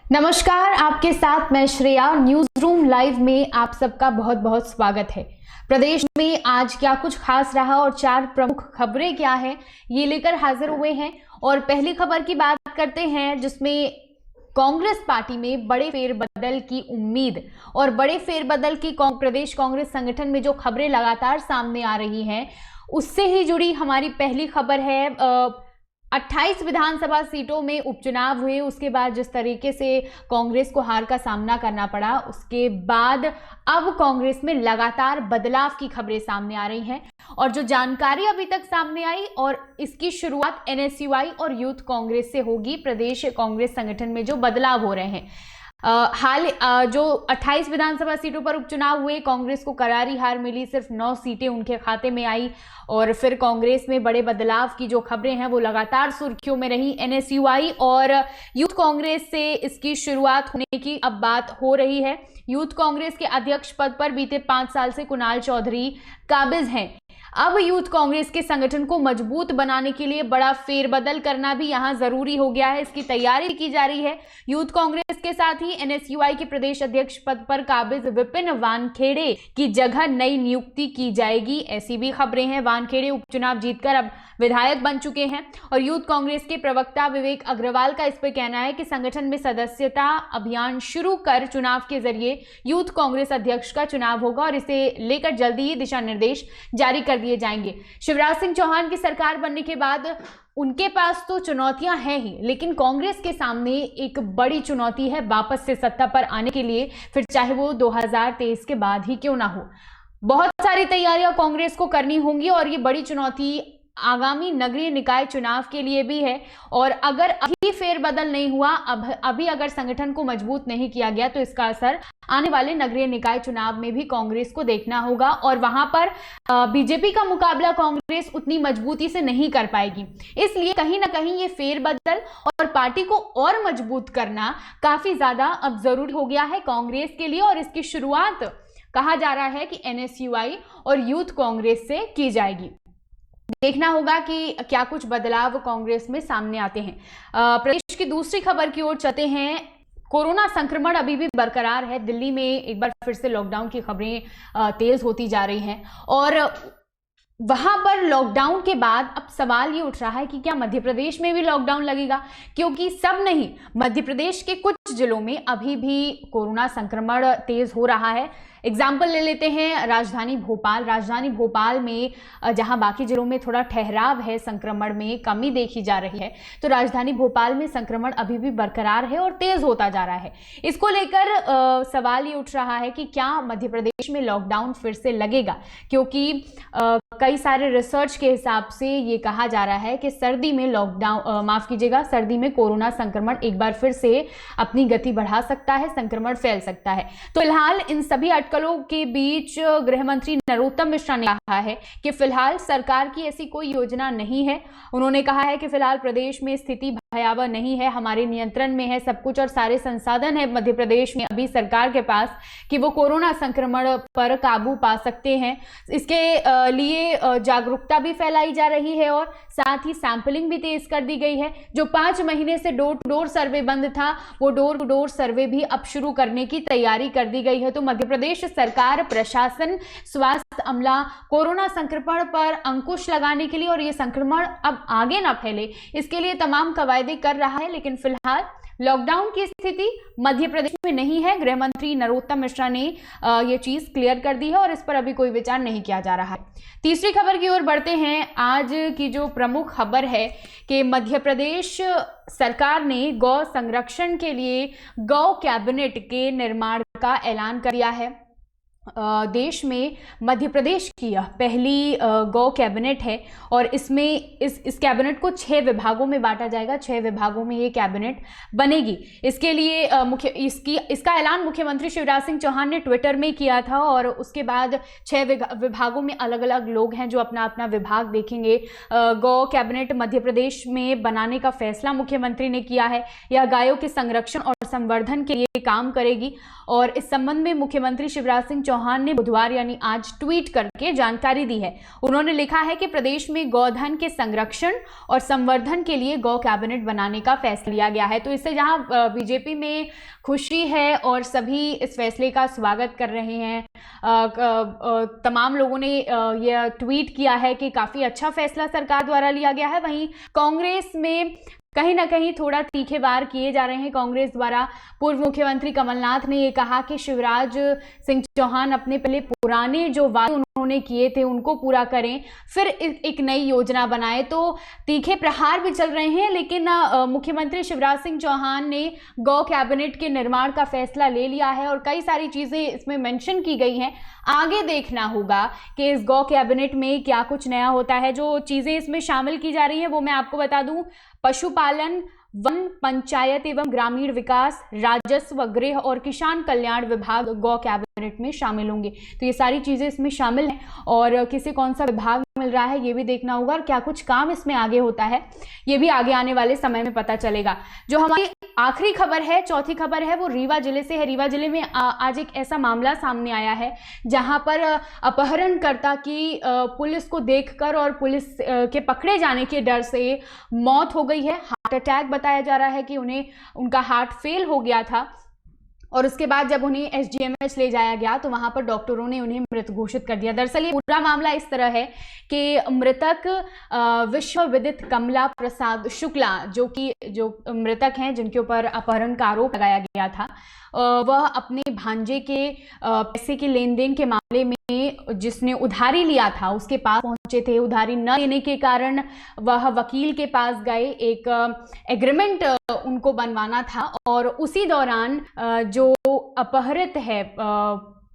नमस्कार, आपके साथ मैं श्रेया। न्यूज रूम लाइव में आप सबका बहुत बहुत स्वागत है। प्रदेश में आज क्या कुछ खास रहा और 4 प्रमुख खबरें क्या है, ये लेकर हाजिर हुए हैं। और पहली खबर की बात करते हैं, जिसमें कांग्रेस पार्टी में बड़े फेरबदल की उम्मीद और बड़े फेरबदल की प्रदेश कांग्रेस संगठन में जो खबरें लगातार सामने आ रही हैं, उससे ही जुड़ी हमारी पहली खबर है। 28 विधानसभा सीटों में उपचुनाव हुए, उसके बाद जिस तरीके से कांग्रेस को हार का सामना करना पड़ा, उसके बाद अब कांग्रेस में लगातार बदलाव की खबरें सामने आ रही हैं। और जो जानकारी अभी तक सामने आई, और इसकी शुरुआत एनएसयूआई और यूथ कांग्रेस से होगी। प्रदेश कांग्रेस संगठन में जो बदलाव हो रहे हैं, जो 28 विधानसभा सीटों पर उपचुनाव हुए, कांग्रेस को करारी हार मिली, सिर्फ 9 सीटें उनके खाते में आई। और फिर कांग्रेस में बड़े बदलाव की जो खबरें हैं वो लगातार सुर्खियों में रही। एनएसयूआई और यूथ कांग्रेस से इसकी शुरुआत होने की अब बात हो रही है। यूथ कांग्रेस के अध्यक्ष पद पर बीते 5 साल से कुणाल चौधरी काबिज हैं। अब यूथ कांग्रेस के संगठन को मजबूत बनाने के लिए बड़ा फेरबदल करना भी यहां जरूरी हो गया है। इसकी तैयारी की जा रही है। यूथ कांग्रेस के साथ ही एनएसयूआई के प्रदेश अध्यक्ष पद पर काबिज विपिन वानखेड़े की जगह नई नियुक्ति की जाएगी, ऐसी भी खबरें हैं। वानखेड़े उपचुनाव जीतकर अब विधायक बन चुके हैं। और यूथ कांग्रेस के प्रवक्ता विवेक अग्रवाल का इस पर कहना है कि संगठन में सदस्यता अभियान शुरू कर चुनाव के जरिए यूथ कांग्रेस अध्यक्ष का चुनाव होगा और इसे लेकर जल्दी ही दिशा निर्देश जारी कर दिए जाएंगे। शिवराज सिंह चौहान की सरकार बनने के बाद उनके पास तो चुनौतियां हैं ही, लेकिन कांग्रेस के सामने एक बड़ी चुनौती है वापस से सत्ता पर आने के लिए, फिर चाहे वो 2023 के बाद ही क्यों ना हो। बहुत सारी तैयारियां कांग्रेस को करनी होंगी और ये बड़ी चुनौती आगामी नगरीय निकाय चुनाव के लिए भी है। और अगर अभी फेरबदल नहीं हुआ, अभी अगर संगठन को मजबूत नहीं किया गया, तो इसका असर आने वाले नगरीय निकाय चुनाव में भी कांग्रेस को देखना होगा। और वहां पर बीजेपी का मुकाबला कांग्रेस उतनी मजबूती से नहीं कर पाएगी। इसलिए कहीं ना कहीं ये फेरबदल और पार्टी को और मजबूत करना काफी ज्यादा अब जरूरी हो गया है कांग्रेस के लिए। और इसकी शुरुआत कहा जा रहा है कि एनएसयूआई और यूथ कांग्रेस से की जाएगी। देखना होगा कि क्या कुछ बदलाव कांग्रेस में सामने आते हैं। प्रदेश की दूसरी खबर की ओर चलते हैं। कोरोना संक्रमण अभी भी बरकरार है। दिल्ली में एक बार फिर से लॉकडाउन की खबरें तेज होती जा रही हैं। और वहां पर लॉकडाउन के बाद अब सवाल ये उठ रहा है कि क्या मध्य प्रदेश में भी लॉकडाउन लगेगा, क्योंकि सब नहीं, मध्य प्रदेश के कुछ जिलों में अभी भी कोरोना संक्रमण तेज हो रहा है। एग्जाम्पल ले लेते हैं राजधानी भोपाल। राजधानी भोपाल में जहां बाकी जिलों में थोड़ा ठहराव है, संक्रमण में कमी देखी जा रही है, तो राजधानी भोपाल में संक्रमण अभी भी बरकरार है और तेज होता जा रहा है। इसको लेकर सवाल ये उठ रहा है कि क्या मध्य प्रदेश में लॉकडाउन फिर से लगेगा, क्योंकि कई सारे रिसर्च के हिसाब से ये कहा जा रहा है कि सर्दी में सर्दी में कोरोना संक्रमण एक बार फिर से अपनी गति बढ़ा सकता है, संक्रमण फैल सकता है। तो फिलहाल इन सभी अटकलों के बीच गृह मंत्री नरोत्तम मिश्रा ने कहा है कि फिलहाल सरकार की ऐसी कोई योजना नहीं है। उन्होंने कहा है कि फिलहाल प्रदेश में स्थिति भयावह नहीं है, हमारे नियंत्रण में है सब कुछ और सारे संसाधन है मध्य प्रदेश में अभी सरकार के पास कि वो कोरोना संक्रमण पर काबू पा सकते हैं। इसके लिए जागरूकता भी फैलाई जा रही है और साथ ही सैंपलिंग भी तेज कर दी गई है। जो 5 महीने से डोर टू डोर सर्वे बंद था, वो डोर टू डोर सर्वे भी अब शुरू करने की तैयारी कर दी गई है। तो मध्य प्रदेश सरकार, प्रशासन, स्वास्थ्य अमला कोरोना संक्रमण पर अंकुश लगाने के लिए और ये संक्रमण अब आगे ना फैले, इसके लिए तमाम कवायदे कर रहा है। लेकिन फिलहाल लॉकडाउन की स्थिति मध्य प्रदेश में नहीं है। गृह मंत्री नरोत्तम मिश्रा ने ये चीज क्लियर कर दी है और इस पर अभी कोई विचार नहीं किया जा रहा है। तीसरी खबर की ओर बढ़ते हैं। आज की जो प्रमुख खबर है कि मध्य प्रदेश सरकार ने गौ संरक्षण के लिए गौ कैबिनेट के निर्माण का ऐलान कर दिया है। देश में मध्य प्रदेश की यह पहली गौ कैबिनेट है और इसमें इस कैबिनेट को 6 विभागों में बांटा जाएगा। 6 विभागों में ये कैबिनेट बनेगी। इसके लिए इसका ऐलान मुख्यमंत्री शिवराज सिंह चौहान ने ट्विटर में किया था और उसके बाद 6 विभागों में अलग अलग लोग हैं जो अपना अपना विभाग देखेंगे। गौ कैबिनेट मध्य प्रदेश में बनाने का फैसला मुख्यमंत्री ने किया है। यह गायों के संरक्षण और संवर्धन के लिए काम करेगी और इस संबंध में मुख्यमंत्री शिवराज सिंह चौहान ने बुधवार यानी आज ट्वीट करके जानकारी दी है। उन्होंने लिखा है कि प्रदेश में गौधन के संरक्षण और संवर्धन के लिए गौ कैबिनेट बनाने का फैसला लिया गया है। तो इससे जहां बीजेपी में खुशी है और सभी इस फैसले का स्वागत कर रहे हैं, तमाम लोगों ने यह ट्वीट किया है कि काफी अच्छा फैसला सरकार द्वारा लिया गया है। वहीं कांग्रेस में कहीं ना कहीं थोड़ा तीखे वार किए जा रहे हैं। कांग्रेस द्वारा पूर्व मुख्यमंत्री कमलनाथ ने ये कहा कि शिवराज सिंह चौहान अपने पहले पुराने जो वादे उन्होंने किए थे उनको पूरा करें, फिर एक नई योजना बनाए। तो तीखे प्रहार भी चल रहे हैं, लेकिन मुख्यमंत्री शिवराज सिंह चौहान ने गौ कैबिनेट के निर्माण का फैसला ले लिया है और कई सारी चीजें इसमें मेंशन की गई हैं। आगे देखना होगा कि इस गौ कैबिनेट में क्या कुछ नया होता है। जो चीजें इसमें शामिल की जा रही हैं वो मैं आपको बता दूं, पशुपालन, वन, पंचायत एवं ग्रामीण विकास, राजस्व, गृह और किसान कल्याण विभाग गौ कैबिनेट में शामिल होंगे। तो ये सारी चीजें इसमें शामिल हैं और किसे कौन सा विभाग मिल रहा है ये भी देखना होगा और क्या कुछ काम इसमें आगे होता है ये भी आगे आने वाले समय में पता चलेगा। जो हमारी आखिरी खबर है, चौथी खबर है, वो रीवा जिले से है। रीवा जिले में आज एक ऐसा मामला सामने आया है जहां पर अपहरणकर्ता की पुलिस को देखकर और पुलिस के पकड़े जाने के डर से मौत हो गई है। हार्ट अटैक बताया जा रहा है कि उनका हार्ट फेल हो गया था और उसके बाद जब उन्हें एसडीएमएच ले जाया गया तो वहां पर डॉक्टरों ने उन्हें मृत घोषित कर दिया। दरअसल ये पूरा मामला इस तरह है कि मृतक विश्व विदित कमला प्रसाद शुक्ला, जो मृतक हैं जिनके ऊपर अपहरण का आरोप लगाया गया था, वह अपने भांजे के पैसे के लेन देन के मामले में जिसने उधारी लिया था उसके पास पहुंचे थे। उधारी न लेने के कारण वह वकील के पास गए, एक एग्रीमेंट उनको बनवाना था और उसी दौरान जो अपहरित है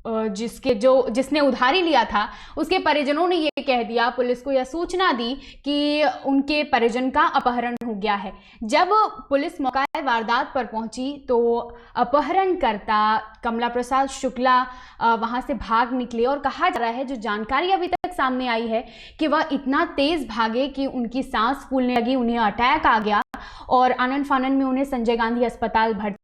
जिसने उधारी लिया था उसके परिजनों ने ये कह दिया, पुलिस को यह सूचना दी कि उनके परिजन का अपहरण हो गया है। जब पुलिस मौका वारदात पर पहुंची तो अपहरणकर्ता कमला प्रसाद शुक्ला वहां से भाग निकले और कहा जा रहा है, जो जानकारी अभी तक सामने आई है, कि वह इतना तेज भागे कि उनकी सांस फूलने लगी, उन्हें अटैक आ गया और आनन फानन में उन्हें संजय गांधी अस्पताल भर्ती